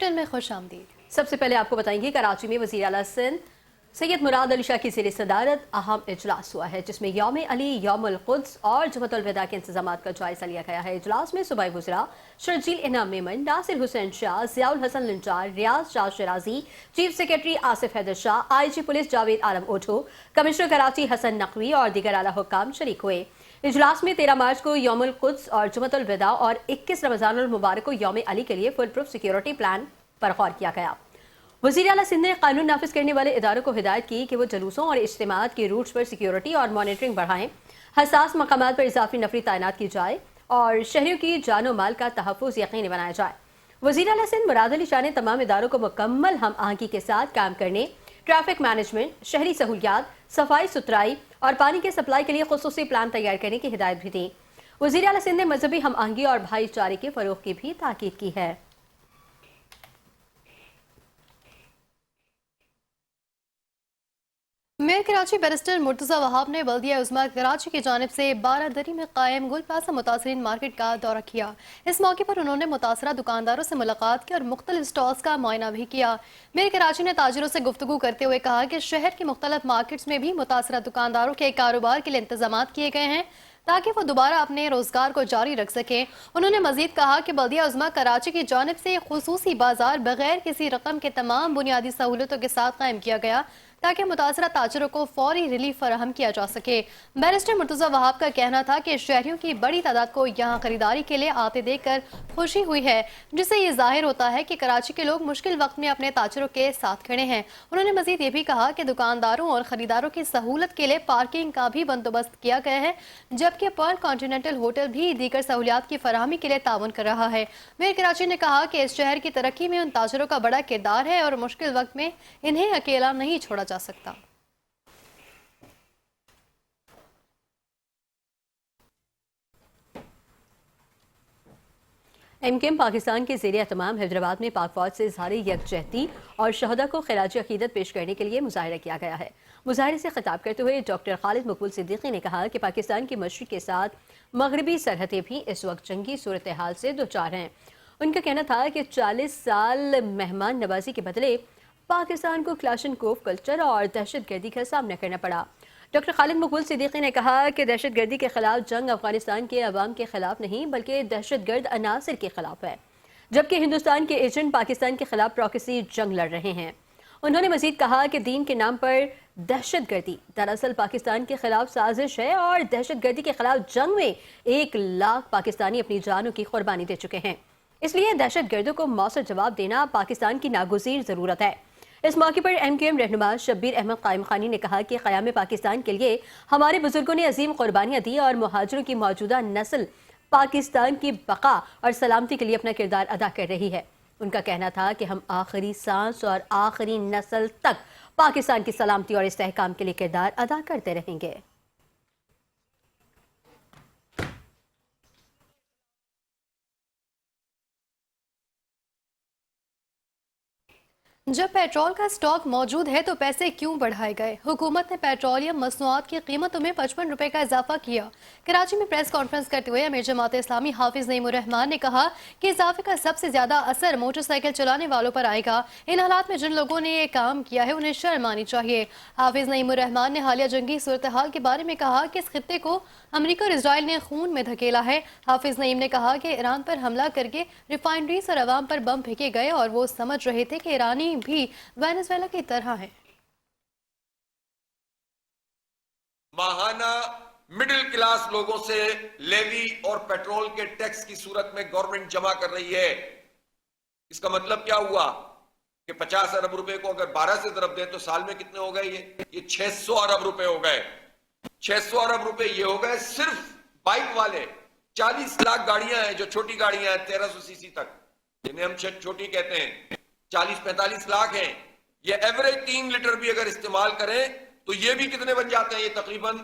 Bulletin में खुश आमदीद। सबसे पहले आपको बताएंगे कराची में वज़ीर आला सिंध सैयद मुराद अली शाह की ज़ेर सदारत अहम इजलास हुआ है, जिसमें यौम अली, यौमुल क़ुद्स और जुमअतुल विदा के इंतजामात का जायजा लिया गया है। इजलास में सूबाई वज़रा Sharjeel Inam Memon, Nasir Hussain Shah, Ziaul Hassan Lanjar, Riaz Shah Shirazi, chief secretary Asif Haider Shah, IG police Javed Alam Odho, commissioner Karachi Hassan Naqvi और दीगर आला हुक्काम शरीक हुए। इजलास में 13 मार्च को यौमुल क़ुद्स और जुमअतुल विदा और 21 रमज़ानुल मुबारक को यौम अली के लिए फुल प्रूफ सिक्योरिटी प्लान पर गौर किया गया। वज़ीर आला सिंध ने कानून नाफिज करने वाले इदारों को हिदायत की कि वो जलूसों और इज्तिमात के रूट्स पर सिक्योरिटी और मॉनिटरिंग बढ़ाएं, हसास मकामात पर इजाफी नफरी तैनात की जाए और शहरियों की जानो माल का तहफ़्फ़ुज़ यकीनी बनाया जाए। वज़ीर आला सिंध मुराद अली शाह ने तमाम इदारों को मुकम्मल हम आहंगी के साथ काम करने, ट्रैफिक मैनेजमेंट, शहरी सहूलियात, सफाई सुथराई और पानी के सप्लाई के लिए खुसूसी प्लान तैयार करने की हिदायत भी दी। वज़ीर आला सिंध ने मजहबी हम आहंगी और भाईचारे के फ़रोग़ की भी ताकीद की है। मेयर कराची बैरिस्टर मुर्तज़ा वहाब ने बल्दिया उज़्मा कराची की जानिब से 12 दरी में कायम गुल प्लाजा मुतासरीन मार्केट का दौरा किया। इस मौके पर उन्होंने मुतासरा दुकानदारों से मुलाकात की और मुख्तलिफ स्टॉल्स का मुआयना भी किया। मेयर कराची ने ताजिरों से गुफ्तगू करते हुए कहा कि शहर की मुख्तलिफ मार्केट्स में भी मुतासरा दुकानदारों के कारोबार के लिए इंतजाम किए गए हैं ताकि वो दोबारा अपने रोजगार को जारी रख सकें। उन्होंने मजीद कहा कि बल्दिया उज़्मा कराची की जानिब से खुसूसी बाजार बगैर किसी रकम के तमाम बुनियादी सहूलतों के साथ कायम किया गया ताकि मुतासरा ताजरों को फौरी रिलीफ फराहम किया जा सके। बैरिस्टर मुर्तज़ा वहाब का कहना था कि शहरियों की बड़ी तादाद को यहाँ खरीदारी के लिए आते देखकर खुशी हुई है, जिससे ये जाहिर होता है कि कराची के लोग मुश्किल वक्त में अपने ताजरों के साथ खड़े हैं। उन्होंने मजीद ये भी कहा कि दुकानदारों और खरीदारों की सहूलत के लिए पार्किंग का भी बंदोबस्त किया गया है, जबकि पर्ल कॉन्टिनेंटल होटल भी दीगर सहूलियात की फराहमी के लिए ताउन कर रहा है। मेयर कराची ने कहा कि इस शहर की तरक्की में उन ताजरों का बड़ा किरदार है और मुश्किल वक्त में इन्हें अकेला नहीं छोड़ा जा सकता। MKM पाकिस्तान के ज़ेर एहतमाम हैदराबाद में पाक फौज से इज़हार यकजहती और शहदा को खिराज अकीदत पेश करने के लिए मुजाहिरा किया गया है। मुजाहिरे से खिताब करते हुए डॉक्टर खालिद मकबूल सिद्दीकी ने कहा कि पाकिस्तान की मशरिक के साथ मगरबी सरहदें भी इस वक्त जंगी सूरत हाल से दो चार हैं। उनका कहना था कि 40 साल मेहमान नवाजी के बदले पाकिस्तान को क्लाशनकोव कल्चर और दहशत गर्दी का सामना करना पड़ा। डॉक्टर खालिद मकबूल सिद्दीकी ने कहा कि दहशत गर्दी के खिलाफ जंग अफगानिस्तान के अवाम के खिलाफ नहीं बल्कि दहशत गर्द अनासर के खिलाफ है, जबकि हिंदुस्तान के एजेंट पाकिस्तान के खिलाफ प्रॉक्सी जंग लड़ रहे हैं। उन्होंने मजीद कहा कि दीन के नाम पर दहशत गर्दी दरअसल पाकिस्तान के खिलाफ साजिश है और दहशत गर्दी के खिलाफ जंग में 1 लाख पाकिस्तानी अपनी जानों की कुर्बानी दे चुके हैं। इसलिए दहशत गर्दों को मौसर जवाब देना पाकिस्तान की नागुज़ीर ज़रूरत है। इस मौके पर MKM रहनुमा शब्बीर अहमद कायम खानी ने कहा कि क़याम पाकिस्तान के लिए हमारे बुजुर्गों ने अजीम कुर्बानियाँ दी और मुहाजिरों की मौजूदा नस्ल पाकिस्तान की बका और सलामती के लिए अपना किरदार अदा कर रही है। उनका कहना था कि हम आखिरी सांस और आखिरी नस्ल तक पाकिस्तान की सलामती और इस्तेहकाम के लिए किरदार अदा करते रहेंगे। जब पेट्रोल का स्टॉक मौजूद है तो पैसे क्यों बढ़ाए गए? हुकूमत ने पेट्रोलियम मसनूआत की कीमतों में 55 रुपए का इजाफा किया। कराची में प्रेस कॉन्फ्रेंस करते हुए अमीर जमात इस्लामी हाफिज नईमुर रहमान ने कहा कि इजाफे का सबसे ज्यादा असर मोटरसाइकिल चलाने वालों पर आएगा। इन हालात में जिन लोगों ने ये काम किया है उन्हें शर्म आनी चाहिए। हाफिज नईमुर रहमान ने हालिया जंगी सूरत हाल के बारे में कहा कि इस खित्ते को अमरीका और इसराइल ने खून में धकेला है। हाफिज नईम ने कहा कि ईरान पर हमला करके रिफाइनरीज और अवाम पर बम फेंके गए और वो समझ रहे थे कि ईरानी भी वेनेजुएला की तरह है। माहाना मिडिल क्लास लोगों से लेवी और पेट्रोल के टैक्स की सूरत में गवर्नमेंट जमा कर रही है। इसका मतलब क्या हुआ कि 50 अरब रुपए को अगर 12 से ضرب दें तो साल में कितने हो गए? ये 600 अरब रुपए हो गए। 600 अरब रुपए ये हो गए सिर्फ बाइक वाले। 40 लाख गाड़ियां हैं जो छोटी गाड़ियां हैं 1300 सीसी तक, जिन्हें हम छोटी कहते हैं, 40-45 लाख हैं। ये एवरेज 3 लीटर भी अगर इस्तेमाल करें तो ये भी कितने बन जाते हैं? ये तकरीबन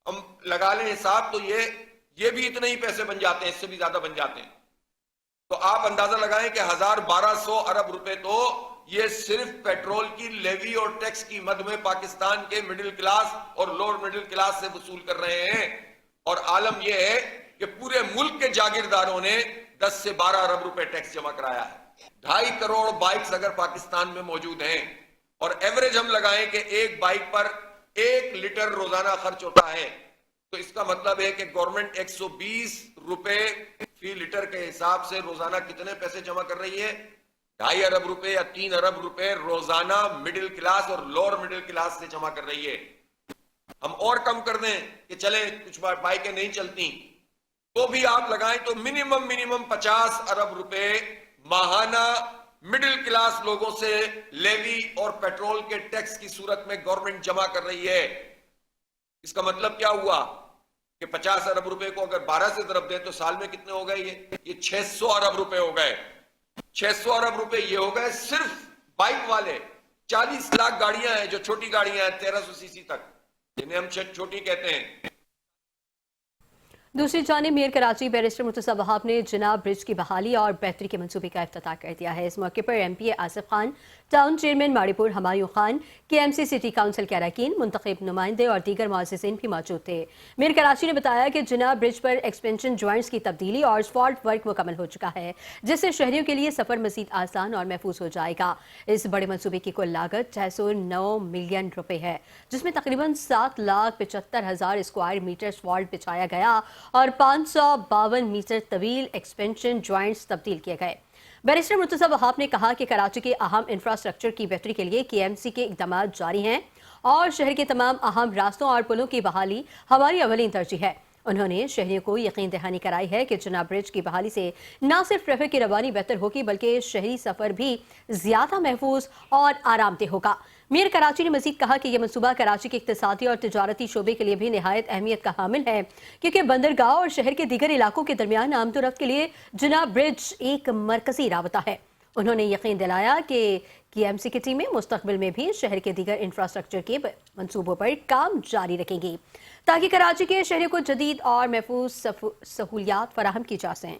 हम लगा लें हिसाब तो ये भी इतने ही पैसे बन जाते हैं, इससे भी ज्यादा बन जाते हैं। तो आप अंदाजा लगाएं कि 1200 अरब रुपए तो ये सिर्फ पेट्रोल की लेवी और टैक्स की मद में पाकिस्तान के मिडिल क्लास और लोअर मिडिल क्लास से वसूल कर रहे हैं। और आलम यह है कि पूरे मुल्क के जागीरदारों ने 10 से 12 अरब रुपए टैक्स जमा कराया है। 2.5 करोड़ बाइक्स अगर पाकिस्तान में मौजूद हैं और एवरेज हम लगाएं कि एक बाइक पर 1 लीटर रोजाना खर्च होता है, तो इसका मतलब है कि गवर्नमेंट 120 रुपए फी लीटर के हिसाब से रोजाना कितने पैसे जमा कर रही है? 2.5 अरब रुपए या 3 अरब रुपए रोजाना मिडिल क्लास और लोअर मिडिल क्लास से जमा कर रही है। हम और कम कर दें कि चले कुछ बाइकें नहीं चलती, तो भी आप लगाएं तो मिनिमम 50 अरब रुपए माहाना मिडिल क्लास लोगों से लेवी और पेट्रोल के टैक्स की सूरत में गवर्नमेंट जमा कर रही है। इसका मतलब क्या हुआ कि 50 अरब रुपए को अगर 12 से ضرب दे तो साल में कितने हो गए? ये 600 अरब रुपए हो गए। 600 अरब रुपए ये हो गए सिर्फ बाइक वाले। 40 लाख गाड़ियां हैं जो छोटी गाड़ियां हैं 1300 सीसी तक, जिन्हें हम छोटी कहते हैं। दूसरी जानिब मेयर कराची बैरिस्टर मुर्तज़ा वहाब ने जिनाब ब्रिज की बहाली और बेहतरी के मंसूबे का इफ्तिताह कर दिया है। इस मौके पर MP Asif Khan, town chairman Mauripur Humayun Khan, KMC city council के अरकान, मुंतखब नुमाइंदे और दीगर मुअज़्ज़िज़ीन भी मौजूद थे। मेयर कराची ने बताया कि जिनाब ब्रिज पर एक्सपेंशन ज्वाइंट्स की तब्दीली और स्पॉट वर्क मुकम्मल हो चुका है, जिससे शहरियों के लिए सफ़र मज़ीद आसान और महफूज हो जाएगा। इस बड़े मंसूबे की कुल लागत 609 मिलियन रुपए है, जिसमें तकरीबन 7,75,000 स्क्वायर मीटर स्पॉट बिछाया गया और 552 मीटर तवील एक्सपेंशन ज्वाइंट्स तब्दील किए गए। बैरिस्टर मुर्तज़ा वहाब ने कहा कि कराची के अहम इंफ्रास्ट्रक्चर की बेहतरी के लिए KMC के इक़दाम जारी हैं और शहर के तमाम अहम रास्तों और पुलों की बहाली हमारी अवलीन तरजीह है। उन्होंने शहरियों को यकीन दहानी कराई है कि जिनाब ब्रिज की बहाली से न सिर्फ ट्रैफिक की रवानी बेहतर होगी बल्कि शहरी सफर भी ज्यादा महफूज और आरामदेह होगा। मेयर कराची ने मजीद कहा कि यह मनसूबा कराची के इक्तिसादी और तिजारती शोबे के लिए भी निहायत अहमियत का हामिल है, क्योंकि बंदरगाह और शहर के दीगर इलाकों के दरमियान आमदोरफ्त के लिए जिनाब ब्रिज एक मरकजी राबता है। उन्होंने यकीन दिलाया कि KMC की टीमें मुस्तकबिल में भी शहर के दीगर इंफ्रास्ट्रक्चर के मंसूबों पर काम जारी रखेंगी ताकि कराची के शहरों को जदीद और महफूज सहूलियात फराहम की जा सकें।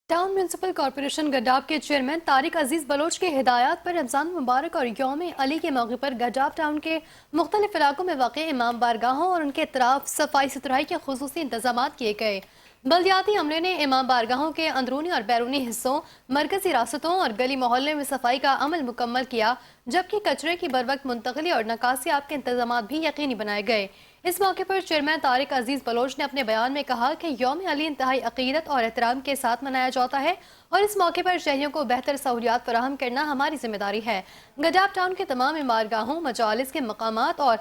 टाउन म्यूनसिपल कॉरपोरेशन गड्डाब के चेयरमैन तारिक अजीज बलोच के हिदायत पर रमजान मुबारक और यौम अली के मौके पर गड्डाब टाउन के मुख्तलिफ इलाकों में वाक़ इमाम बारगाहों और उनके अतराफ सफाई सुथराई के खुसूसी इंतजाम किए गए। बल्दियाती अमले ने इमाम बारगाहों के अंदरूनी और बैरूनी हिस्सों, मरकजी रास्तों और गली मोहल्ले में सफाई का अमल मुकम्मल किया, जबकि कचरे की बरवक्त मुंतकली और नकासियाब के इंतजाम भी यकीनी बनाए गए। इस मौके पर चेयरमैन तारिक अजीज बलोच ने अपने बयान में कहा कि यौम अली इंतहाई अकीदत और एहतराम के साथ मनाया जाता है और इस मौके पर शहरियों को बेहतर सहूलियात फराहम करना हमारी जिम्मेदारी है। गड्डाब टाउन के तमाम इमारगाहों, मजालिस के मकामात और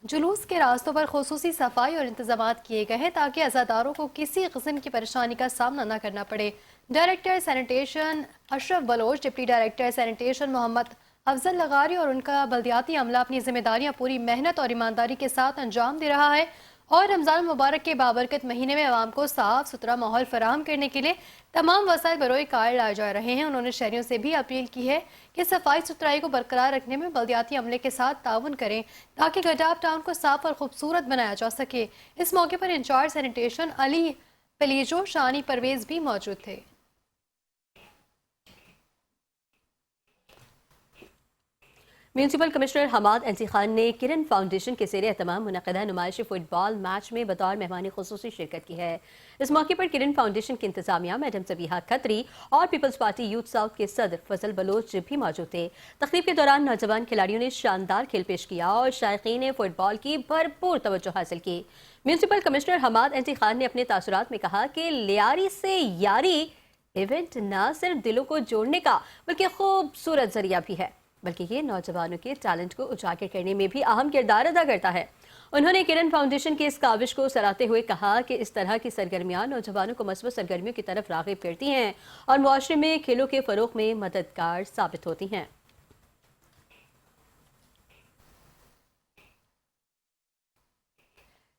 जुलूस के रास्तों पर खुसूसी सफाई और इंतजाम किए गए हैं ताकि अज़ादारों को किसी किस्म की परेशानी का सामना न करना पड़े। Director sanitation Ashraf Baloch, deputy director sanitation Mohammad Afzal लगारी और उनका बल्दियाती अमला अपनी जिम्मेदारियां पूरी मेहनत और ईमानदारी के साथ अंजाम दे रहा है और रमज़ान मुबारक के बाबरकत महीने में आवाम को साफ सुथरा माहौल फराहम करने के लिए तमाम वसाइल बरोए कार लाए जा रहे हैं। उन्होंने शहरियों से भी अपील की है कि सफाई सुथराई को बरकरार रखने में बल्दियाती अमले के साथ ताउन करें ताकि गड्डाब टाउन को साफ और खूबसूरत बनाया जा सके। इस मौके पर इंचार्ज सैनिटेशन अली पलीजो शानी परवेज भी मौजूद थे। Municipal commissioner Hammad NC Khan ने किरण फाउंडेशन के ज़ेरे एहतमाम मुनक़दा नुमाइशी फुटबॉल मैच में बतौर मेहमानी खुसूसी शिरकत की है। इस मौके पर किरण फाउंडेशन की इंतजामिया मैडम सबीहा खत्री और पीपल्स पार्टी यूथ साउथ के सदर फजल बलोच भी मौजूद थे। तकरीब के दौरान नौजवान खिलाड़ियों ने शानदार खेल पेश किया और शायकीन ने फुटबॉल की भरपूर तवज्जो हासिल की। Municipal commissioner Hammad NC Khan ने अपने तासुरात में कहा कि लियारी से यारी इवेंट न सिर्फ दिलों को जोड़ने का बल्कि खूबसूरत जरिया भी है, बल्कि ये नौजवानों के टैलेंट को उजागर करने में भी अहम किरदार अदा करता है। उन्होंने किरण फाउंडेशन की इस काविश को सराहते हुए कहा कि इस तरह की सरगर्मियां नौजवानों को मस्बत सरगर्मियों की तरफ राग़िब करती हैं और मुआशरे में खेलों के फ़रोग़ में मददगार साबित होती हैं।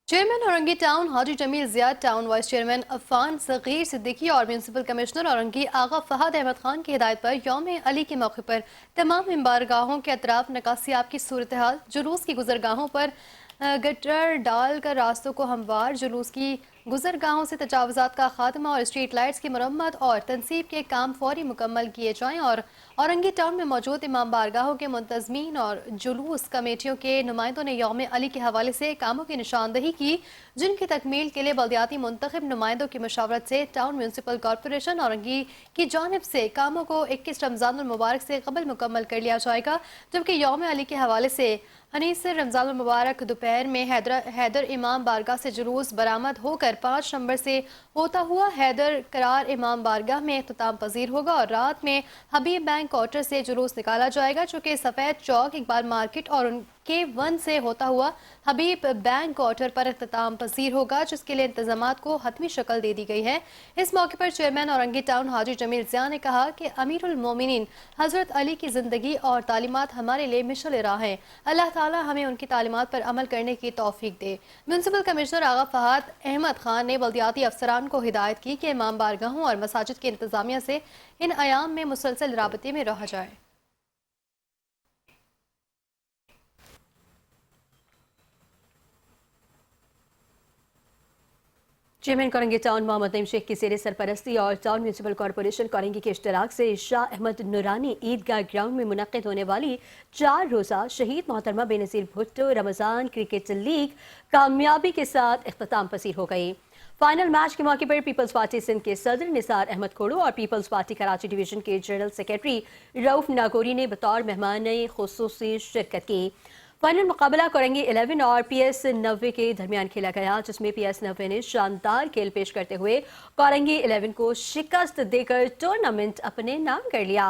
Chairman Orangi town Haji Jameel Ziad, town vice chairman Affan Sagheer Siddiqui और म्यूनसिपल कमिश्नर औरंगी आगा फ़हद अहमद खान की हिदायत पर यौम अली के मौके पर तमाम इमारगाहों के अतराफ नकासियाब की सूरत हाल, जुलूस की गुजरगाहों पर गटर डाल कर रास्तों को हमवार, जुलूस की गुजरगाहों से तजावुज़ात का खात्मा और स्ट्रीट लाइट्स की मरम्मत और तनसीब के काम फौरी मुकम्मल किए जाएँ और औरंगी टाउन में मौजूद इमाम बारगाहों के मुंतज़मीन और जुलूस कमेटियों के नुमाइंदों ने यौम अली के हवाले से कामों की निशानदही की, जिनकी तकमील के लिए बल्दियाती मुंतखब नुमाइंदों की मशावरत से टाउन म्यूनसिपल कॉरपोरेशन औरंगी की जानिब से कामों को 21 रमज़ानुल मुबारक से कबल मुकम्मल कर लिया जाएगा, जबकि यौम अली के हवाले से हनीस रमज़ानुल मुबारक दोपहर में हैदर इमाम बारगाह से जुलूस बरामद होकर 5 नंबर से होता हुआ हैदर करार इमाम बारगाह में इख्तिताम पजीर होगा और रात में हबीब बैंक क्वार्टर से जुलूस निकाला जाएगा, जो कि सफ़ेद चौक इकबाल मार्केट और उनके वन से होता हुआ हबीब बैंक क्वार्टर पर इख्तिताम पजीर होगा, जिसके लिए इंतजामात को हतमी शक्ल दे दी गई है। इस मौके पर चेयरमैन औरंगी टाउन हाजी जमील ज़िया ने कहा कि अमीरुल मोमिनीन हज़रत अली की ज़िंदगी और तालीमात हमारे लिए मिशल राह हैं। अल्लाह ताला हमें उनकी तालीमात पर अमल करने की तौफीक दे। म्यूनसिपल कमिश्नर आगा फहद अहमद खान ने बल्दियाती अफसरान को हिदायत की कि इमाम बारगाहों और मसाजिद की इंतजामिया से इन अयाम में मुसलसल राबते में रहा जाए। चेयरमैन कोरंगी टाउन मोहम्मद नईम शेख की ज़ेर सरपरस्ती और टाउन म्यूनसिपल कॉरपोरेशन कोरंगी के इश्तराक से शाह अहमद नूरानी ईदगाह ग्राउंड में मुनक्किद होने वाली 4 रोज़ा शहीद मोहतरमा बेनज़ीर भुट्टो रमज़ान क्रिकेट लीग कामयाबी के साथ इख्तिताम पसीर हो गई। फाइनल मैच के मौके पर पीपल्स पार्टी सिंध के सदर निसार अहमद खोड़ो और पीपल्स पार्टी कराची डिवीजन के जनरल सेक्रेटरी रऊफ नागौरी ने बतौर मेहमान खुसूसी शिरकत की। फाइनल मुकाबला कोरंगी 11 और PS 90 के दरमियान खेला गया, जिसमें PS 90 ने शानदार खेल पेश करते हुए कोरंगी 11 को शिकस्त देकर टूर्नामेंट अपने नाम कर लिया।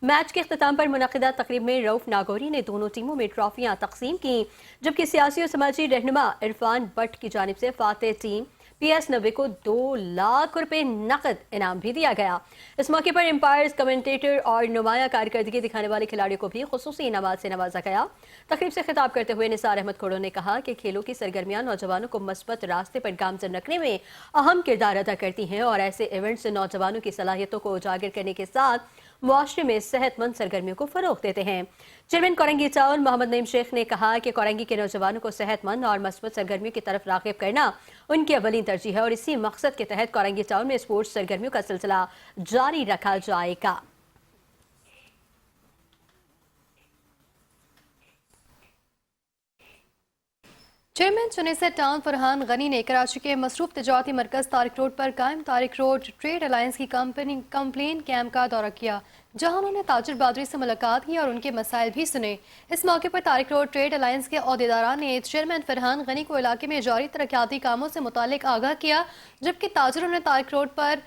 मैच के इख्तिताम पर मुनक़िदा तकरीब में रऊफ नागौरी ने दोनों टीमों में ट्रॉफियां तकसीम की, जबकि सियासी और समाजी रहनुमा इरफान भट्ट की जानिब से फातेह टीम PS 90 को 2 लाख रुपए नकद इनाम भी दिया गया। इस मौके पर एम्पायर्स, कमेंटेटर और नुमाया कारकर्दगी दिखाने वाले खिलाड़ियों को भी खुसूसी इनामात से नवाजा गया। तकरीब से खिताब करते हुए निसार अहमद खोड़ो ने कहा कि खेलों की सरगर्मियां नौजवानों को मस्बत रास्ते पर गामजन रखने में अहम किरदार अदा करती हैं और ऐसे इवेंट्स नौजवानों की सलाहियतों को उजागर करने के साथ मुआशरे में सेहतमंद सरगर्मियों को फरोग देते हैं। चेयरमैन कोरंगी टाउन मोहम्मद नईम शेख ने कहा कि कोरंगी के नौजवानों को सेहतमंद और मस्बत सरगर्मियों की तरफ राग़िब करना उनकी अवलीन तरजीह है और इसी मकसद के तहत कोरंगी टाउन में स्पोर्ट्स सरगर्मियों का सिलसिला जारी रखा जाएगा। चेयरमैन चुनिसा टाउन फरहान गनी ने कराची के मसरूफ तजारती मरकज तारिक रोड पर कायम तारिक रोड ट्रेड अलायंस की कंप्लेन कैंप का दौरा किया, जहां उन्होंने ताजिर बहादुरी से मुलाकात की और उनके मसाइल भी सुने। इस मौके पर तारिक रोड ट्रेड अलायंस के अहदेदारान ने चेयरमैन फरहान गनी को इलाके में जारी तरक्याती कामों से मुतालिक आगाह किया, जबकि ताजिरों ने तारिक रोड पर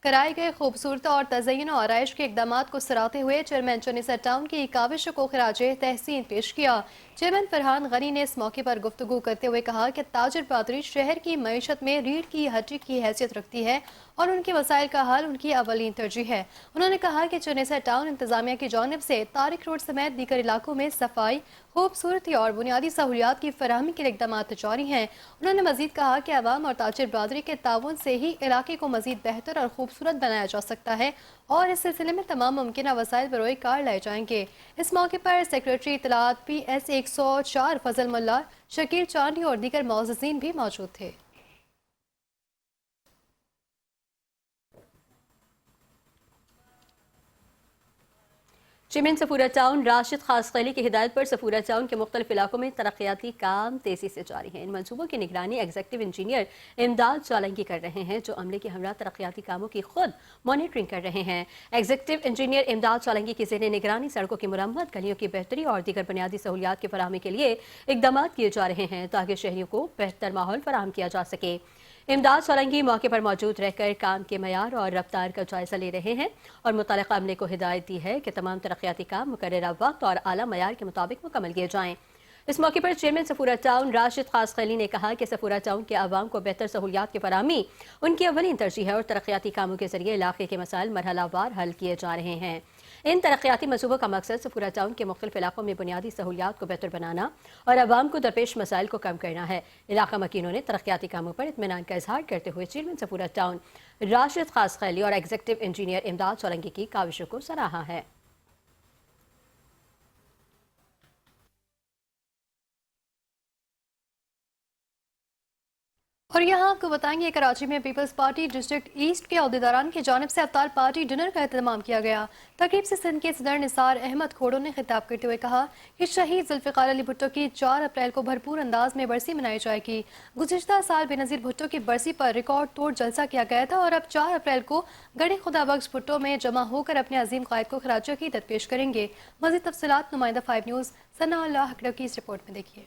कराए गए खूबसूरत और तज़य्युन और आराइश के इकदाम को सराहते हुए चेयरमैन चुनिसा टाउन की काविश को खराजे तहसीन पेश किया। चेयरमैन फरहान गनी ने इस मौके पर गुफ्तगू करते हुए कहा कि ताजिर बहादुरी शहर की मईशत में रीढ़ की हड्डी की हैसियत रखती है और उनके वसाइल का हल उनकी अवलीन तरजीह है। उन्होंने कहा कि चुनिसा टाउन इंतजामिया की जानिब से तारिक रोड समेत दीगर इलाकों में सफाई, खूबसूरती और बुनियादी सहूलियात की फराहमी के लिए इकदाम जारी हैं। उन्होंने मजीद कहा कि अवाम और ताजिर बहादुरी के ताउन से ही इलाके को मजीद बेहतर और खूबसूरत बनाया जा सकता है और इस सिलसिले में तमाम मुमकिन वसाइल बरोए कार लाए जाएंगे। इस मौके पर सेक्रेटरी इत्तलात PS 104 फजल मुल्ला, शकील चांदी और दीगर मौजूदीन भी मौजूद थे। चेयरमैन सफूरा टाउन राशिद खासखैली की हिदायत पर सफूरा टाउन के मुख्तलिफ इलाकों में तरक्याती काम तेजी से जारी हैं। इन मनसूबों की निगरानी एग्जीक्यूटिव इंजीनियर इमदाद चालंगी कर रहे हैं, जो अमले के हमरा तरक्याती कामों की खुद मॉनिटरिंग कर रहे हैं। एग्जीक्यूटिव इंजीनियर इमदाद चालंगी की ज़ेर निगरानी सड़कों की मुरम्मत, गलियों की बेहतरी और दीगर बुनियादी सहूलियात की फराहमी के लिए इकदाम किए जा रहे हैं, ताकि शहरियों को बेहतर माहौल फराहम किया जा सके। इमदाद सोलंकी मौके पर मौजूद रहकर काम के मयार और रफ्तार का जायजा ले रहे हैं और मुतल्लिक़ा अमले को हिदायत दी है कि तमाम तरक्याती काम मुकर्ररा वक्त और आला मयार के मुताबिक मुकम्मल किए जाएं। इस मौके पर चेयरमैन सफूरा टाउन राशिद खासखैली ने कहा कि सफूरा टाउन के आवाम को बेहतर सहूलियात की फराहमी उनकी अव्वलीन तरजीह है और तरक्याती कामों के जरिए इलाके के मसाइल मरहलावार हल किए जा रहे हैं। इन तरक्याती मनसूबों का मकसद सफूरा टाउन के मुख्तलिफ इलाकों में बुनियादी सहूलियात को बेहतर बनाना और आवाम को दरपेश मसाइल को कम करना है। इलाका मकीनों ने तरक्याती कामों पर इत्मीनान का इजहार करते हुए चेयरमैन सफूरा टाउन राशिद खासखैली और एग्जीक्यूटिव इंजीनियर इमदाद सोलंकी की काविशों को सराहा है। اور یہاں آپ کو بتائیں گے کراچی میں پیپلز پارٹی ڈسٹرکٹ ایسٹ کے عہدیداران کی جانب سے افطار پارٹی ڈنر کا اہتمام کیا گیا۔ تقریب سے سندھ کے صدر نثار احمد کھوڑو نے خطاب کرتے ہوئے کہا کہ شہید ذوالفقار علی بھٹو کی 4 اپریل کو بھرپور انداز میں برسی منائی جائے گی۔ گزشتہ سال بے نظیر بھٹو کی برسی پر ریکارڈ توڑ جلسہ کیا گیا تھا اور اب 4 اپریل کو گڑھی خدا بخش بھٹو میں جمع ہو کر اپنے عظیم قائد کو خراج عقیدت پیش کریں گے۔ مزید تفصیلات نمائندہ 5 نیوز ثناء اللہ حقڑو کی اس رپورٹ میں دیکھیے۔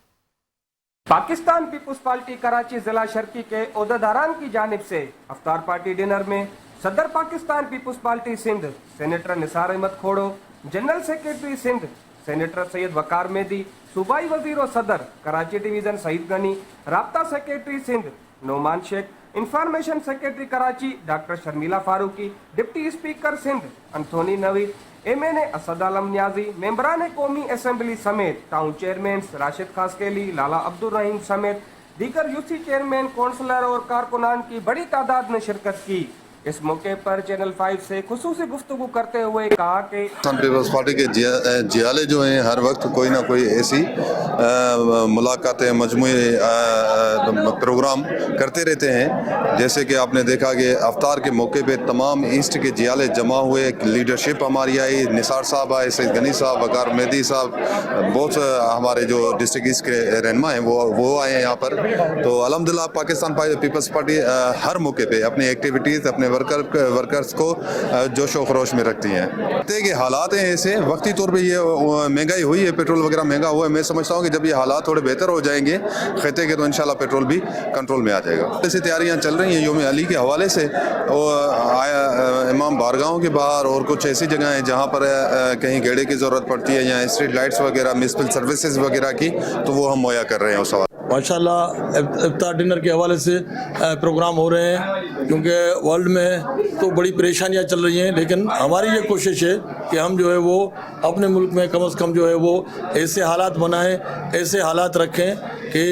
پاکستان پیپلز پارٹی کراچی ضلع شرقی کے عہدیداران کی جانب سے افطار پارٹی ڈنر میں صدر Pakistan Peoples party Sindh senator Nisar Ahmed Khuhro, general secretary Sindh senator Syed Waqar Mehdi, صوبائی وزیر و صدر کراچی ڈویژن سعید غنی، رابطہ secretary Sindh Nauman Sheikh, information secretary Karachi doctor Sharmila Farooqui, deputy speaker Sindh Anthony Naveed, M N A Asad Alam Niazi, ممبران قومی اسمبلی سمیت ٹاؤن چیئرمینز راشد خاسکیلی، لالا عبدالرحیم سمیت دیگر یو سی چیئرمین، کونسلر اور کارکنان کی بڑی تعداد نے شرکت کی۔ اس موقع پر چینل 5 سے خصوصی گفتگو کرتے ہوئے کہا کہ پیپلز پارٹی کے جیالے جو ہیں ہر وقت کوئی نہ کوئی ایسی ملاقاتیں مجموعی پروگرام کرتے رہتے ہیں، جیسے کہ آپ نے دیکھا کہ افطار کے موقع پہ تمام ایسٹ کے جیالے جمع ہوئے، لیڈرشپ ہماری آئی، نثار صاحب آئے، سعید غنی صاحب، وقار مہدی صاحب، بہت ہمارے جو ڈسٹرکٹ ایسٹ کے رہنما ہیں وہ آئے ہیں یہاں پر۔ تو الحمدللہ پاکستان پیپلز پارٹی ہر موقع پہ اپنی ایکٹیویٹیز اپنے ورکرز کو جوش و خروش میں رکھتی ہیں۔ کہ حالات ہیں ایسے وقتی طور پہ یہ مہنگائی ہوئی ہے، پیٹرول وغیرہ مہنگا ہوا ہے، میں سمجھتا ہوں کہ جب یہ حالات تھوڑے بہتر ہو جائیں گے خطے کے تو انشاءاللہ پیٹرول بھی کنٹرول میں آ جائے گا۔ ایسی تیاریاں چل رہی ہیں یوم علی کے حوالے سے، امام بارگاہوں کے باہر اور کچھ ایسی جگہیں ہیں جہاں پر کہیں گیڑے کی ضرورت پڑتی ہے یا اسٹریٹ لائٹس وغیرہ، میونسپل سروسز وغیرہ کی، تو وہ ہم مہیا کر رہے ہیں اس حوالے۔ ماشاءاللہ افطار ڈنر کے حوالے سے پروگرام ہو رہے ہیں، کیونکہ ورلڈ میں تو بڑی پریشانیاں چل رہی ہیں، لیکن ہماری یہ کوشش ہے کہ ہم جو ہے وہ اپنے ملک میں کم از کم جو ہے وہ ایسے حالات بنائیں، ایسے حالات رکھیں کہ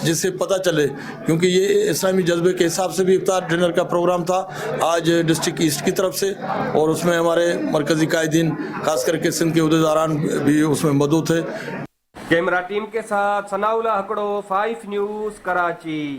جس سے پتہ چلے، کیونکہ یہ اسلامی جذبے کے حساب سے بھی افطار ڈنر کا پروگرام تھا آج ڈسٹرکٹ ایسٹ کی طرف سے، اور اس میں ہمارے مرکزی قائدین خاص کر کے سندھ کے عہدیداران بھی اس میں موجود تھے۔ کیمرہ ٹیم کے ساتھ ثناء اللہ حقڑو، 5 نیوز کراچی۔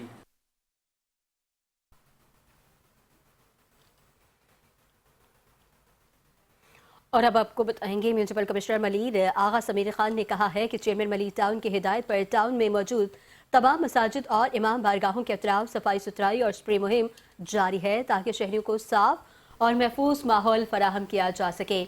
اور اب آپ کو بتائیں گے میونسپل کمشنر ملیر آغا سمیر خان نے کہا ہے کہ چیئرمین ملیر ٹاؤن کی ہدایت پر ٹاؤن میں موجود تمام مساجد اور امام بارگاہوں کے اطراف صفائی ستھرائی اور اسپرے مہم جاری ہے تاکہ شہریوں کو صاف اور محفوظ ماحول فراہم کیا جا سکے۔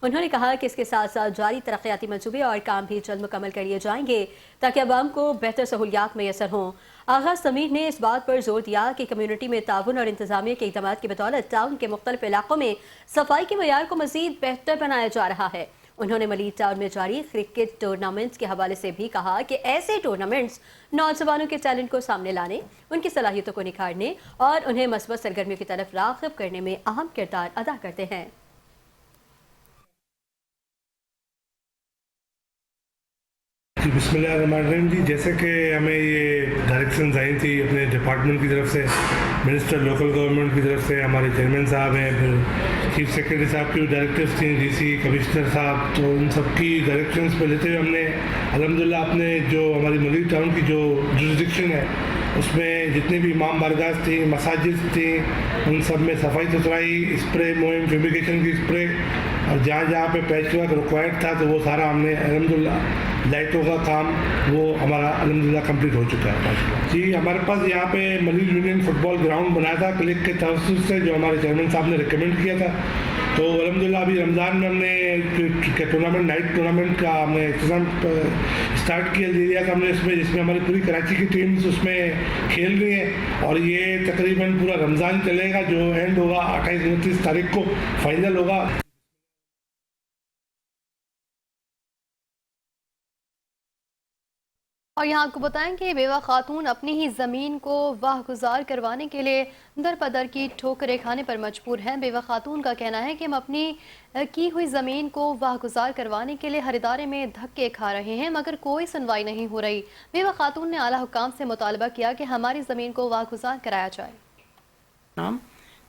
انہوں نے کہا کہ اس کے ساتھ ساتھ جاری ترقیاتی منصوبے اور کام بھی جلد مکمل کر لیے جائیں گے تاکہ عوام کو بہتر سہولیات میسر ہوں۔ آغا سمیر نے اس بات پر زور دیا کہ کمیونٹی میں تعاون اور انتظامیہ کے اقدامات کی بدولت ٹاؤن کے مختلف علاقوں میں صفائی کے معیار کو مزید بہتر بنایا جا رہا ہے۔ انہوں نے ملیر ٹاؤن میں جاری کرکٹ ٹورنامنٹس کے حوالے سے بھی کہا کہ ایسے ٹورنامنٹس نوجوانوں کے ٹیلنٹ کو سامنے لانے، ان کی صلاحیتوں کو نکھارنے اور انہیں مثبت سرگرمیوں کی طرف راغب کرنے میں اہم کردار ادا کرتے ہیں۔ بسم اللہ الرحمن الرحیم جی، جیسے کہ ہمیں یہ ڈائریکشنز آئی تھی اپنے ڈپارٹمنٹ کی طرف سے، منسٹر لوکل گورنمنٹ کی طرف سے، ہمارے چیئرمین صاحب ہیں، پھر چیف سیکرٹری صاحب کی ڈائریکٹرز تھیں، ڈی سی کمشنر صاحب، تو ان سب کی ڈائریکشنز پہ لیتے ہوئے ہم نے الحمدللہ اپنے جو ہماری ملیر ٹاؤن کی جو جورسڈکشن ہے اس میں جتنے بھی امام بارگاہ تھیں، مساجد تھیں، ان سب میں صفائی ستھرائی، اسپرے مہم، فیومیگیشن کی اسپرے، اور جہاں جہاں پہ پیچ ورک ریکوائرڈ تھا تو وہ سارا ہم نے الحمدللہ، لائٹوں کا کام وہ ہمارا الحمدللہ کمپلیٹ ہو چکا ہے ماشاءاللہ۔ جی، ہمارے پاس یہاں پہ ملیر یونین فٹ بال گراؤنڈ بنایا تھا کلک کے توسط سے، جو ہمارے چیئرمین صاحب نے ریکمینڈ کیا تھا، تو الحمدللہ ابھی رمضان میں ہم نے ٹورنامنٹ، نائٹ ٹورنامنٹ کا ہم نے انتظام اسٹارٹ کیا دیا تھا ہم نے، اس میں جس میں ہماری پوری کراچی کی ٹیمز اس میں کھیل رہی ہیں، اور یہ تقریباً پورا رمضان چلے گا، جو اینڈ ہوگا 28-29 تاریخ کو فائنل ہوگا۔ اور یہاں آپ کو بتائیں کہ بیوہ خاتون اپنی ہی زمین کو واہ گزار کروانے کے لیے در بدر کی ٹھوکریں کھانے پر مجبور ہیں۔ بیوہ خاتون کا کہنا ہے کہ ہم اپنی کی ہوئی زمین کو واہ گزار کروانے کے لیے ہر ادارے میں دھکے کھا رہے ہیں مگر کوئی سنوائی نہیں ہو رہی۔ بیوہ خاتون نے اعلیٰ حکام سے مطالبہ کیا کہ ہماری زمین کو واہ گزار کرایا جائے۔ نام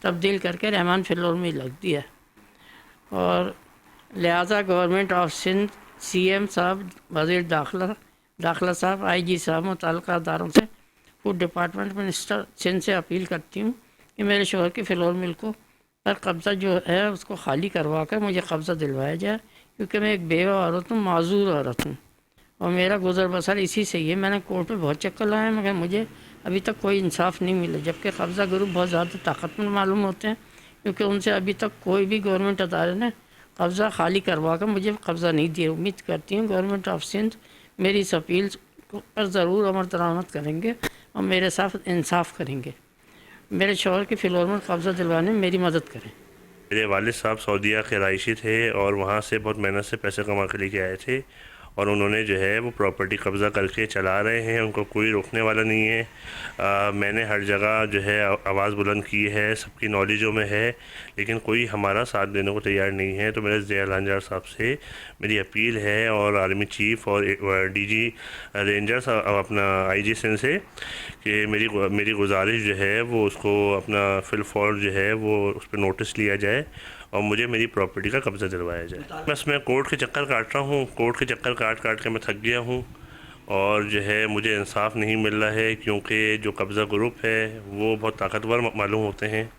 تبدیل کر کے رحمان فلور میں لگ دیا، اور لہٰذا government of Sindh, C M صاحب، وزیر داخلہ صاحب، آئی جی صاحب، متعلقہ اداروں سے फूड डिपार्टमेंट मिनिस्टर सिंध से अपील करती हूँ कि मेरे शोहर की फ्लोर मिल को पर कब्ज़ा जो है उसको खाली करवा कर मुझे कब्ज़ा दिलवाया जाए, क्योंकि मैं एक बेवा औरत हूँ, माजूर औरत हूँ और मेरा गुजर बसर इसी से ही है। मैंने कोर्ट में बहुत चक्कर लगाए मगर मुझे अभी तक कोई इंसाफ नहीं मिला, जबकि कब्ज़ा ग्रुप बहुत ज़्यादा ताकतवर मालूम होते हैं, क्योंकि उनसे अभी तक कोई भी गवर्नमेंट अदारे ने कब्ज़ा खाली करवा कर मुझे कब्ज़ा नहीं दिया। उम्मीद करती हूँ गवर्नमेंट ऑफ सिंध मेरी इस अपील पर ज़रूर अमल दरामद करेंगे और मेरे साथ इंसाफ करेंगे। मेरे शौहर की फ्लोर में कब्ज़ा दिलवाने में मेरी मदद करें। मेरे वालिद साहब सऊदीया के रहायशी थे और वहाँ से बहुत मेहनत से पैसे कमा के लेके आए थे और उन्होंने जो है वो प्रॉपर्टी कब्ज़ा करके चला रहे हैं, उनको कोई रोकने वाला नहीं है। मैंने हर जगह जो है आवाज़ बुलंद की है, सबकी नॉलेजों में है, लेकिन कोई हमारा साथ देने को तैयार नहीं है। तो मेरे ज़िया लांजार साहब से मेरी अपील है और आर्मी चीफ़ और डीजी रेंजर्स अपना आईजी सिंध से कि मेरी गुजारिश जो है वो उसको अपना फिलफौर जो है वो उस पर नोटिस लिया जाए और मुझे मेरी प्रॉपर्टी का कब्ज़ा दिलवाया जाए। बस मैं कोर्ट के चक्कर काट रहा हूँ, कोर्ट के चक्कर काट के मैं थक गया हूँ और जो है मुझे इंसाफ नहीं मिल रहा है, क्योंकि जो कब्ज़ा ग्रुप है वो बहुत ताकतवर मालूम होते हैं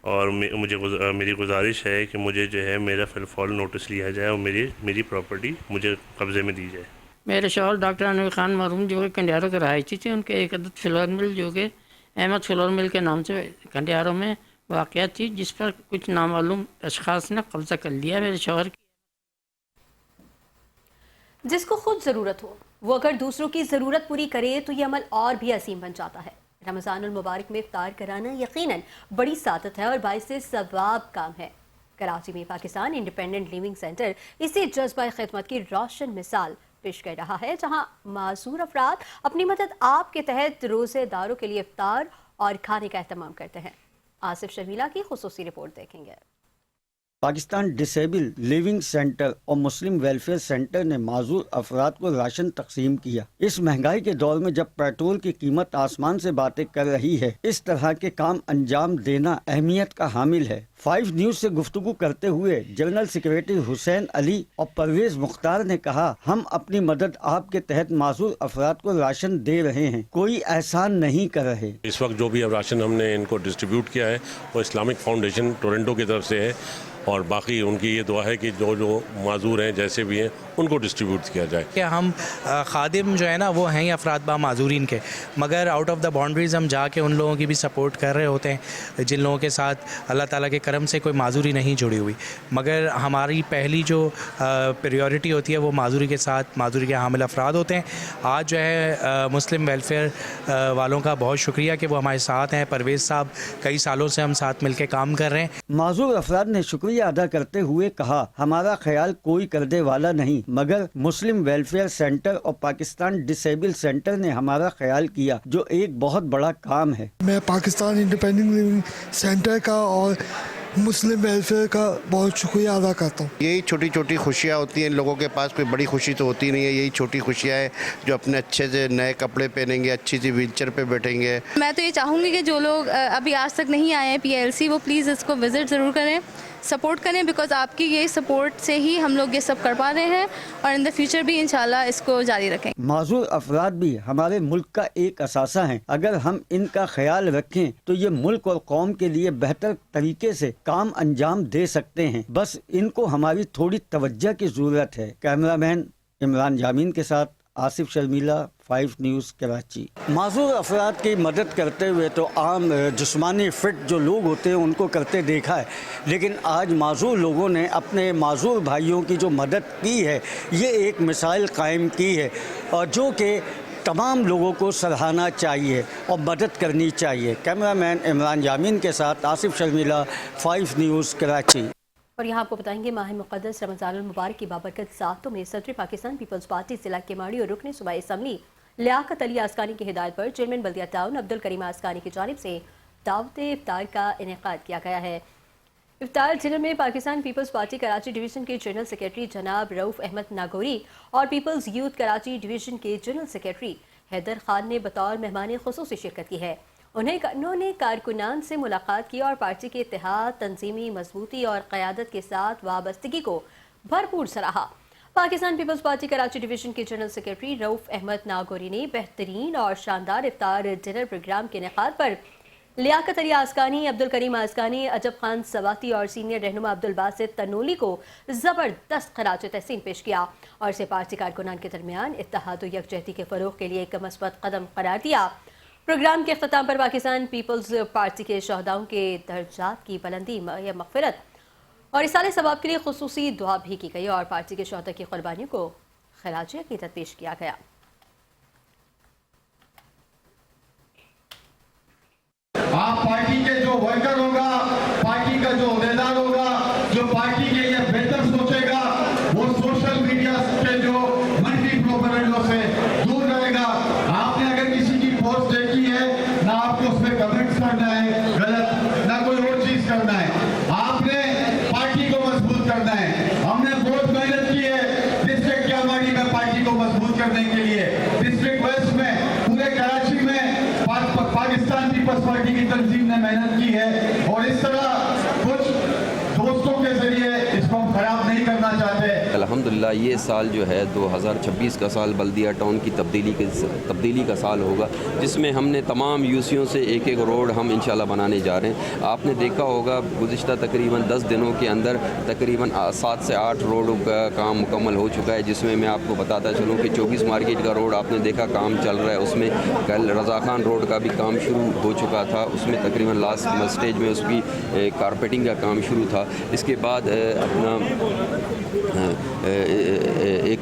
और मेरी गुजारिश है कि मुझे जो है मेरा फिलफौर नोटिस लिया जाए और मेरी प्रॉपर्टी मुझे कब्ज़े में दी जाए। मेरे शौहर डॉक्टर अनवर खान मरूम जो कि कंडियारों के रहायशी थे, उनके एक अदद फ्लोर मिल जो कि अहमद फ्लोर मिल के नाम से कंडियारों में वाक़या थी, जिस पर कुछ नामालूम अशख़ास ने कब्ज़ा कर लिया। मेरे शौहर की जिसको खुद ज़रूरत हो वो अगर दूसरों की ज़रूरत पूरी करे तो ये अमल और भी असीम बन जाता है। रमज़ानुल मुबारक में इफ्तार कराना यकीनन बड़ी सादत है और बाइस सवाब काम है। कराची में पाकिस्तान इंडिपेंडेंट लिविंग सेंटर इसी जज्बा खिदमत की रोशन मिसाल पेश कर रहा है, जहाँ मासूर अफराद अपनी मदद आप के तहत रोज़ेदारों के लिए इफ्तार और खाने का एहतमाम करते हैं। आसिफ शर्मिला की खुसूसी रिपोर्ट देखेंगे। पाकिस्तान डिसेबल लिविंग सेंटर और मुस्लिम वेलफेयर सेंटर ने माजूर अफराद को राशन तकसीम किया। इस महंगाई के दौर में जब पेट्रोल की कीमत आसमान से बातें कर रही है, इस तरह के काम अंजाम देना अहमियत का हामिल है। 5 न्यूज से गुफ्तगू करते हुए जनरल सेक्रेटरी हुसैन अली और परवेज मुख्तार ने कहा, हम अपनी मदद आपके तहत माजूर अफराद को राशन दे रहे हैं, कोई एहसान नहीं कर रहे। इस वक्त जो भी अब राशन हमने इनको डिस्ट्रीब्यूट किया है वो इस्लामिक फाउंडेशन टोरंटो की तरफ से है और बाकी उनकी ये दुआ है कि जो माजूर हैं जैसे भी हैं उनको डिस्ट्रीब्यूट किया जाए। कि हम खादिम जो है ना वो हैं अफराद बा माजूरीन के, मगर आउट ऑफ द बाउंड्रीज़ हम जाके उन लोगों की भी सपोर्ट कर रहे होते हैं जिन लोगों के साथ अल्लाह ताला के करम से कोई माजूरी नहीं जुड़ी हुई। मगर हमारी पहली जो प्रायोरिटी होती है वो माजूरी के साथ माजूरी के हामिल अफराद होते हैं। आज जो है मुस्लिम वेलफेयर वालों का बहुत शुक्रिया कि वो हमारे साथ हैं। परवेज़ साहब कई सालों से हम साथ मिलकर काम कर रहे हैं। माजूर अफराद ने शुक्रिया अदा करते हुए कहा, हमारा ख्याल कोई करने वाला नहीं, मगर मुस्लिम वेलफेयर सेंटर और पाकिस्तान डिसेबल सेंटर ने हमारा ख्याल किया, जो एक बहुत बड़ा काम है। मैं पाकिस्तान इंडिपेंडेंट लिविंग सेंटर का और मुस्लिम वेलफेयर का बहुत शुक्रिया अदा करता हूँ। यही छोटी छोटी खुशियाँ होती हैं, लोगों के पास कोई बड़ी खुशी तो होती नहीं है। यही छोटी खुशियाँ हैं जो अपने अच्छे से नए कपड़े पहनेंगे, अच्छी सी व्हीलचेयर पे बैठेंगे। मैं तो ये चाहूँगी कि जो लोग अभी आज तक नहीं आए हैं PLC, वो प्लीज़ इसको विज़िट ज़रूर करें, सपोर्ट करें, बिकॉज आपकी ये सपोर्ट से ही हम लोग ये सब कर पा रहे हैं और इन द फ्यूचर भी इंशाल्लाह इसको जारी रखेंगे। माजूर अफराद भी हमारे मुल्क का एक असासा हैं। अगर हम इनका ख्याल रखें तो ये मुल्क और कौम के लिए बेहतर तरीके से काम अंजाम दे सकते हैं। बस इनको हमारी थोड़ी तवज्जो की ज़रूरत है। कैमरामैन इमरान जामीन के साथ आसिफ शर्मिला, 5 न्यूज़ कराची। माजूर अफराद की मदद करते हुए तो आम जिस्मानी फिट जो लोग होते हैं उनको करते देखा है, लेकिन आज माजूर लोगों ने अपने माजूर भाइयों की जो मदद की है ये एक मिसाल कायम की है और जो कि तमाम लोगों को सराहना चाहिए और मदद करनी चाहिए। कैमरामैन इमरान जामीन के साथ आसिफ शर्मिला, 5 न्यूज़ कराची। और यहाँ आपको बताएंगे माह मुक़द्दस रमज़ानुल मुबारक की बाबरकत सातों में सदर पाकिस्तान पीपल्स पार्टी ज़िला केमाड़ी और रुकन सूबाई असम्बली लियाकत अली आस्कानी की हिदायत पर चेयरमैन बल्दिया टाउन अब्दुल करीम आस्कानी की जानिब से दावत इफ्तार का इनेकाद किया गया है। इफ्तार डिनर में Pakistan Peoples Party Karachi division के जनरल सेक्रेटरी जनाब रऊफ़ अहमद नागौरी और पीपल्स यूथ कराची डिवीज़न के जनरल सेक्रेटरी हैदर खान ने बतौर मेहमान खुसूसी शिरकत की है। उन्होंने कारकुनान से मुलाकात की और पार्टी के इत्तेहाद, तंजीमी मजबूती और क़यादत के साथ वाबस्तगी को भरपूर सराहा। Pakistan Peoples Party Karachi division के जनरल सेक्रेटरी रऊफ अहमद नागौरी ने बेहतरीन और शानदार इफ्तार डिनर प्रोग्राम के इनेकाद पर लियाकत अली आस्कानी, अब्दुल करीम आस्कानी, अजब खान सवाती और सीनियर रहनुमा अब्दुल बासित तनोली को ज़बरदस्त खराज तहसीन पेश किया और इसे पार्टी कारकुनान के दरमियान इत्तेहाद व यकजहती के फ़रोग़ के लिए एक मस्बत कदम करार दिया। प्रोग्राम के अख्ताम पर पाकिस्तान पीपल्स पार्टी के शहदाओं के दर्जात की बुलंदी या मग़फ़िरत और इसाले सवाब के लिए खुसूसी दुआ भी की गई और पार्टी के शहदा की कुर्बानियों को खराज अक़ीदत पेश किया गया। आप पार्टी के जो वर्कर होगा, पार्टी का जो उम्मीदवार होगा, जो पार्टी के लिए बेहतर सोचेगा, वो सोशल मीडिया के जो मंफी प्रोपेगेंडा से दूर रहेगा। आपने अगर किसी की पोस्ट देखी है, ना आपको उस पर कमेंट्स करना है गलत, ना कोई और चीज करना है, आपने पार्टी को मजबूत करना है। हमने बहुत मेहनत की है डिस्ट्रिक्ट क्यामाड़ी में पार्टी को मजबूत करने के लिए, डिस्ट्रिक्ट वेस्ट में, पूरे कराची में पाकिस्तान पीपल्स पार्टी की तंजीम ने मेहनत की है और इस तरह कुछ दोस्तों के जरिए इसको हम खराब नहीं करना चाहते। अल्हम्दुलिल्लाह ये साल जो है 2026 का साल बल्दिया टाउन की तब्दीली का साल होगा, जिसमें हमने तमाम यूसीओं से एक एक रोड हम इंशाल्लाह बनाने जा रहे हैं। आपने देखा होगा गुज़िश्ता तकरीबन 10 दिनों के अंदर तकरीबन 7 से 8 रोडों का काम मुकम्मल हो चुका है, जिसमें मैं आपको बताता चलूँ कि 24 मार्केट का रोड आपने देखा काम चल रहा है, उसमें कल रज़ा खान रोड का भी काम शुरू हो चुका था, उसमें तकरीबन लास्ट स्टेज में उसकी कारपेटिंग का काम शुरू था। इसके बाद अपना एक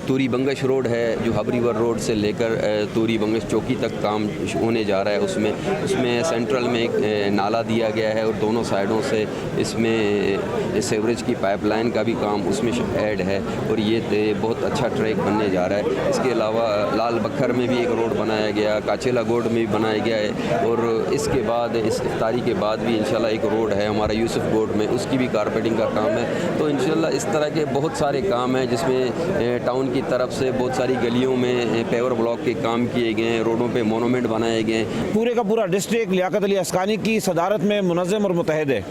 तूरी बंगश रोड है जो हब रिवर रोड से लेकर तूरी बंगश चौकी तक काम होने जा रहा है। उसमें सेंट्रल में एक नाला दिया गया है और दोनों साइडों से इसमें सीवरेज की पाइपलाइन का भी काम उसमें ऐड है और ये बहुत अच्छा ट्रैक बनने जा रहा है। इसके अलावा लाल बखर में भी एक रोड बनाया गया, काचेला गोड में भी बनाया गया है और इसके बाद इस इफ्तारी के बाद भी इंशाल्लाह एक रोड है हमारा यूसुफ गोड में, उसकी भी कारपेटिंग का काम है। तो इंशाल्लाह इस तरह के बहुत सारे काम हैं जिसमें टाउन की तरफ से बहुत सारी गलियों में पेवर ब्लॉक के काम किए गए हैं, रोडों पे मोनूमेंट बनाए गए हैं। पूरे का पूरा डिस्ट्रिक्ट लियाकत अली अस्कानी की सदारत में मुनज़्ज़म और मुतहद है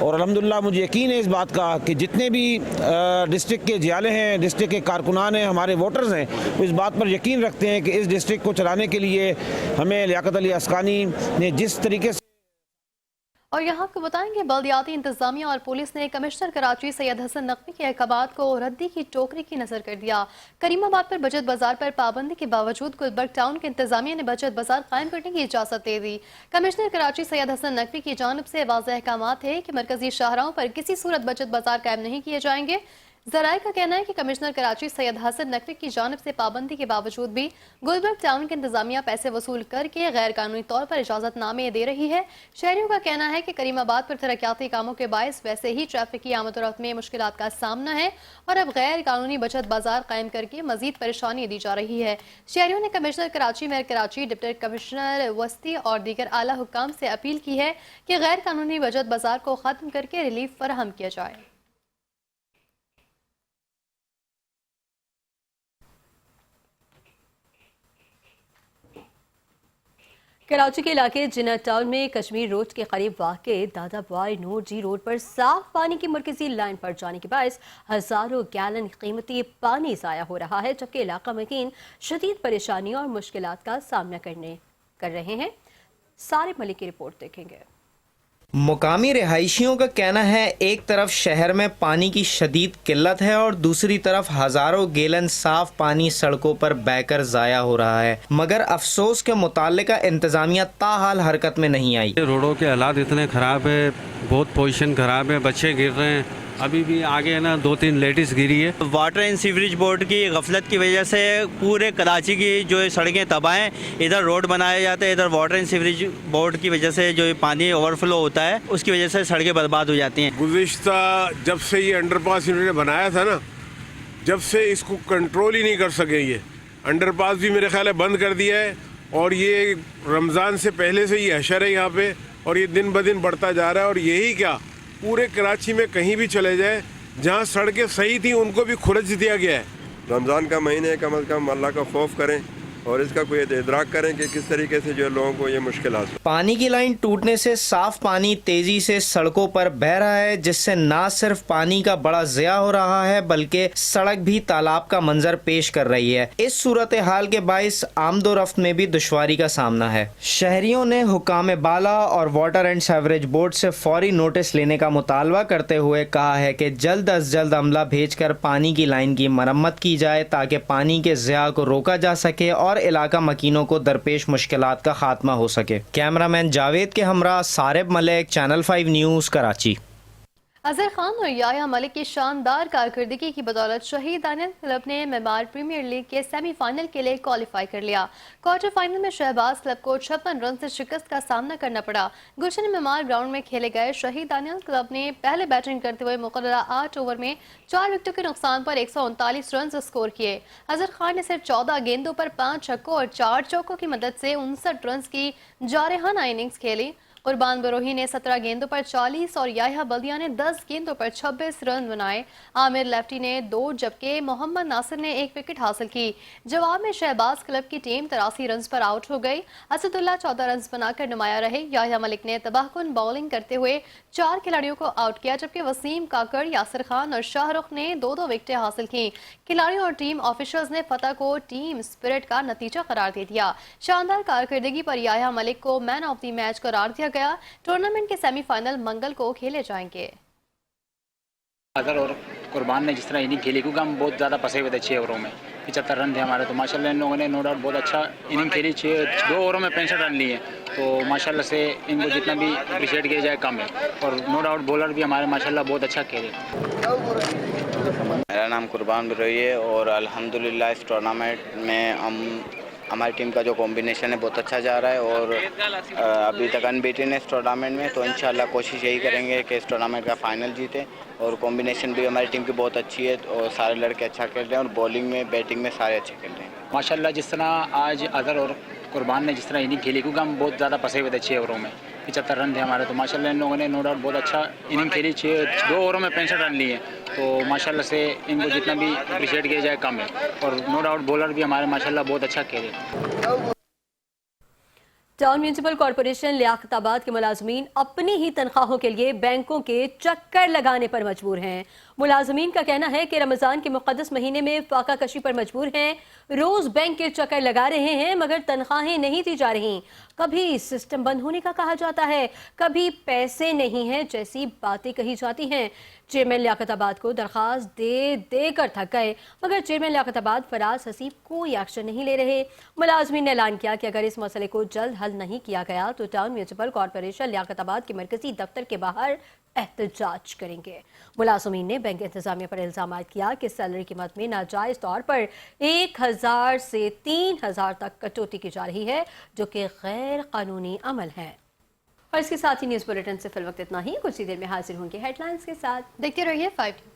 और अल्हम्दुलिल्लाह मुझे यकीन है इस बात का कि जितने भी डिस्ट्रिक्ट के जियाले हैं, डिस्ट्रिक्ट के कारकुनान हैं, हमारे वोटर्स हैं, वो इस बात पर यकीन रखते हैं कि इस डिस्ट्रिक्ट को चलाने के लिए हमें लियाकत अली अस्कानी ने जिस तरीके से। और यहाँ आपको बताएंगे बल्दियाती इंतजामिया और पुलिस ने कमिश्नर कराची सैयद हसन नकवी के अहकामात को रद्दी की टोकरी की नजर कर दिया। करीमाबाद पर बचत बाजार पर पाबंदी के बावजूद गुलबर्ग टाउन के इंतजामिया ने बचत बाजार कायम करने की इजाजत दे दी। कमिश्नर कराची सैयद हसन नकवी की जानिब से वाज़ेह अहकामात है कि मरकजी शाहराहों पर किसी सूरत बचत बाजार कायम नहीं किए जाएंगे। ज़राए का कहना है कि कमिश्नर कराची सैयद हसन नकवी की जानिब से पाबंदी के बावजूद भी गुलबर्ग टाउन के इंतजामिया पैसे वसूल करके गैर कानूनी तौर पर इजाजतनामे दे रही है। शहरियों का कहना है कि करीमाबाद पर तरक्याती कामों के बायस वैसे ही ट्रैफिक की आमद-ओ-रफ्त में मुश्किलात का सामना है और अब गैर कानूनी बचत बाजार कायम करके मजीद परेशानी दी जा रही है। शहरियों ने commissioner Karachi, mayor Karachi, deputy commissioner वस्ती और दीगर आला हुक्काम से अपील की है कि गैर कानूनी बचत बाजार को खत्म करके रिलीफ फराहम किया जाए। कराची के इलाके जिन्ना टाउन में कश्मीर रोड के करीब वाक़े दादा बॉय नूर जी रोड पर साफ पानी की मरकजी लाइन पर जाने के बायस हजारों गैलन कीमती पानी ज़ाया हो रहा है, जबकि इलाका मकीन शदीद परेशानी और मुश्किलात का सामना कर रहे हैं। सारे मलिक की रिपोर्ट देखेंगे। मुकामी रिहायशियों का कहना है एक तरफ शहर में पानी की शदीद किल्लत है और दूसरी तरफ हजारों गैलन साफ पानी सड़कों पर बहकर ज़ाया हो रहा है, मगर अफसोस के मुताल्लिका इंतज़ामिया ताहाल हरकत में नहीं आई। रोडों के हालात इतने ख़राब है, बहुत पोजीशन ख़राब है, बच्चे गिर रहे हैं, अभी भी आगे है ना 2-3 लेडीज गिरी है। वाटर एंड सीवरेज बोर्ड की गफलत की वजह से पूरे कराची की जो सड़कें तबाह हैं, इधर रोड बनाए जाते हैं, इधर वाटर एंड सीवरेज बोर्ड की वजह से जो पानी ओवरफ्लो होता है उसकी वजह से सड़कें बर्बाद हो जाती हैं। गुज़िश्ता जब से ये अंडरपास इन्होंने बनाया था ना, जब से इसको कंट्रोल ही नहीं कर सके। ये अंडरपास भी मेरे ख्याल है बंद कर दिया है और ये रमज़ान से पहले से ये हशर है यहाँ पे और ये दिन ब दिन बढ़ता जा रहा है। और यही क्या पूरे कराची में कहीं भी चले जाए जहाँ सड़कें सही थी उनको भी खुरच दिया गया है। रमज़ान का महीने कम अज़ कम अल्लाह का खौफ करें اور اس کا کوئی ادراک کریں کہ کس طریقے سے جو لوگوں کو یہ مشکلات ہیں۔ پانی کی لائن ٹوٹنے سے صاف پانی تیزی سے سڑکوں پر بہہ رہا ہے، جس سے نہ صرف پانی کا بڑا ضیاع ہو رہا ہے بلکہ سڑک بھی تالاب کا منظر پیش کر رہی ہے۔ اس صورتحال کے باعث آمد و رفت میں بھی دشواری کا سامنا ہے۔ شہریوں نے حکام بالا اور واٹر اینڈ سیوریج بورڈ سے فوری نوٹس لینے کا مطالبہ کرتے ہوئے کہا ہے کہ جلد از جلد عملہ بھیج کر پانی کی لائن کی مرمت کی جائے تاکہ پانی کے ضیاع کو روکا جا سکے اور علاقہ مکینوں کو درپیش مشکلات کا خاتمہ ہو سکے۔ کیمرہ مین جاوید کے ہمراہ سارب ملک، چینل 5 نیوز، کراچی۔ اظہر خان اور یایا ملک کی شاندار کارکردگی کی بدولت شہید دانیل کلب نے معمار پریمیئر لیگ کے سیمی فائنل کے لیے کوالیفائی کر لیا۔ کوارٹر فائنل میں شہباز کلب کو 56 رن سے شکست کا سامنا کرنا پڑا۔ گلشن معمار گراؤنڈ میں کھیلے گئے شہید دانیل کلب نے پہلے بیٹنگ کرتے ہوئے مقررہ 8 اوور میں 4 وکٹوں کے نقصان پر 139 رنز اسکور کیے۔ اظہر خان نے صرف 14 گیندوں پر 5 چھکوں اور 4 چوکوں کی مدد سے 59 رنز کی جارحانہ اننگز کھیلی۔ قربان بروہی نے 17 گیندوں پر 40 اور یاحیہ بلدیہ نے 10 گیندوں پر 26 رن بنائے۔ عامر لیفٹی نے 2 جبکہ محمد ناصر نے 1 وکٹ حاصل کی۔ جواب میں شہباز کلب کی ٹیم 83 رنز پر آؤٹ ہو گئی۔ اسد اللہ 14 رنز بنا کر نمایاں رہے۔ یاحیہ ملک نے تباہ کن باؤلنگ کرتے ہوئے 4 کھلاڑیوں کو آؤٹ کیا جبکہ وسیم کاکڑ، یاسر خان اور شاہ رخ نے 2 وکٹیں حاصل کی۔ کھلاڑیوں اور ٹیم آفیشلز نے فتح کو ٹیم اسپرٹ کا نتیجہ قرار دے دیا۔ شاندار کارکردگی پر یاحیہ ملک کو مین آف دی میچ قرار دیا گیا۔ ٹورنامنٹ کے سیمی فائنل منگل کو کھیلے جائیں گے۔ اظہر اور قربان نے جس طرح اننگ کھیلی، کیونکہ ہم بہت زیادہ پھنسے ہوئے تھے 6 اووروں میں، 75 رن تھے ہمارے، تو ماشاءاللہ ان لوگوں نے نو ڈاؤٹ بہت اچھا اننگ کھیلی۔ 2 اووروں میں 65 رن لیے، تو ماشاءاللہ سے ان کو جتنا بھی اپریشیٹ کیا جائے کم ہے، اور نو ڈاؤٹ بولر بھی ہمارے ماشاءاللہ بہت اچھا کھیلے۔ میرا نام قربان بروئی ہے اور الحمدللہ اس ٹورنامنٹ میں ہماری ٹیم کا جو کمبینیشن ہے بہت اچھا جا رہا ہے اور ابھی تک انبیٹن ہے اس ٹورنامنٹ میں، تو انشاءاللہ کوشش یہی کریں گے کہ اس ٹورنامنٹ کا فائنل جیتے، اور کمبینیشن بھی ہماری ٹیم کی بہت اچھی ہے اور سارے لڑکے اچھا کھیل رہے ہیں، اور بولنگ میں بیٹنگ میں سارے اچھے کھیل رہے ہیں ماشاءاللہ۔ جس طرح آج اظہر اور قربان نے جس طرح اننگ کھیلی، کیونکہ ہم بہت زیادہ پھنسے ہوئے تھے 6 اووروں میں، 75 رن تھے ہمارے، تو ماشاءاللہ ان لوگوں نے نو ڈاؤٹ بہت اچھا اننگ کھیلی۔ 2 اووروں میں 65 رن لیے، تو ماشاءاللہ سے ان کو جتنا بھی اپریشیٹ کیا جائے کم ہے، اور نو ڈاؤٹ بولر بھی ہمارے ماشاءاللہ بہت اچھا کھیلے۔ ٹاؤن میونسپل کارپوریشن لیاقت آباد کے ملازمین اپنی ہی تنخواہوں کے لیے بینکوں کے چکر لگانے پر مجبور ہیں۔ ملازمین کا کہنا ہے کہ رمضان کے مقدس مہینے میں فاقہ کشی پر مجبور ہیں، روز بینک کے چکر لگا رہے ہیں مگر تنخواہیں نہیں دی جا رہی۔ کبھی سسٹم بند ہونے کا کہا جاتا ہے، کبھی پیسے نہیں ہیں جیسی باتیں کہی جاتی ہیں۔ چیئرمین لیاقت آباد کو درخواست دے کر تھک گئے مگر چیئرمین لیاقت آباد فراز حسیب کوئی ایکشن نہیں لے رہے۔ ملازمین نے اعلان کیا کہ اگر اس مسئلے کو جلد حل نہیں کیا گیا تو ٹاؤن میونسپل کارپوریشن لیاقت آباد کے مرکزی دفتر کے باہر احتجاج کریں گے۔ ملازمین نے بینک انتظامیہ پر الزام عائد کیا کہ سیلری قیمت میں ناجائز طور پر 1000 سے 3000 تک کٹوتی کی جا رہی ہے جو کہ غیر قانونی عمل ہے۔ اور اس کے ساتھ ہی نیوز بلیٹن سے فی الوقت اتنا ہی، کچھ ہی دیر میں حاضر ہوں گے ہیڈ لائنز کے ساتھ۔ دیکھتے رہیے 5